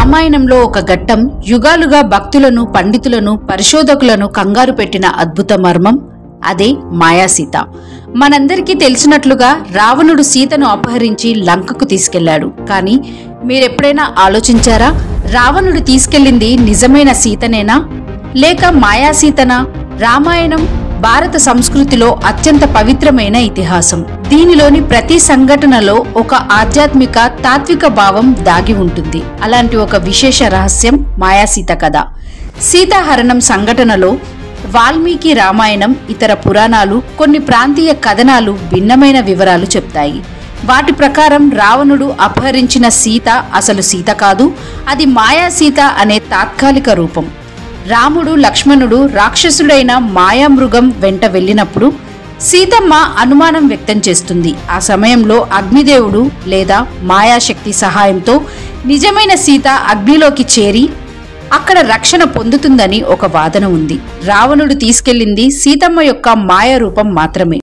రామాయణంలో ఒక ఘట్టం యుగాలుగా భక్తులను, పండితులను, పరిశోధకులను కంగారు పెట్టిన అద్భుత మర్మం. అదే మాయాసీత. మనందరికీ తెలిసినట్లుగా రావణుడు సీతను అపహరించి లంకకు తీసుకెళ్లాడు. కానీ మీరెప్పుడైనా ఆలోచించారా, రావణుడు తీసుకెళ్లింది నిజమైన సీతనేనా లేక మాయాసీతనా? రామాయణం భారత సంస్కృతిలో అత్యంత పవిత్రమైన ఇతిహాసం. దీనిలోని ప్రతి సంఘటనలో ఒక ఆధ్యాత్మిక, తాత్విక భావం దాగి ఉంటుంది. అలాంటి ఒక విశేష రహస్యం మాయాసీత కథ. సీతాహరణం సంఘటనలో వాల్మీకి రామాయణం, ఇతర పురాణాలు, కొన్ని ప్రాంతీయ కథనాలు భిన్నమైన వివరాలు చెప్తాయి. వాటి ప్రకారం రావణుడు అపహరించిన సీత అసలు సీత కాదు, అది మాయాసీత అనే తాత్కాలిక రూపం. రాముడు, లక్ష్మణుడు రాక్షసుడైన మాయామృగం వెంట వెళ్ళినప్పుడు సీతమ్మ అనుమానం వ్యక్తం చేస్తుంది. ఆ సమయంలో అగ్నిదేవుడు లేదా మాయాశక్తి సహాయంతో నిజమైన సీత అగ్నిలోకి చేరి అక్కడ రక్షణ పొందుతుందని ఒక వాదన ఉంది. రావణుడు తీసుకెళ్లింది సీతమ్మ యొక్క మాయ రూపం మాత్రమే.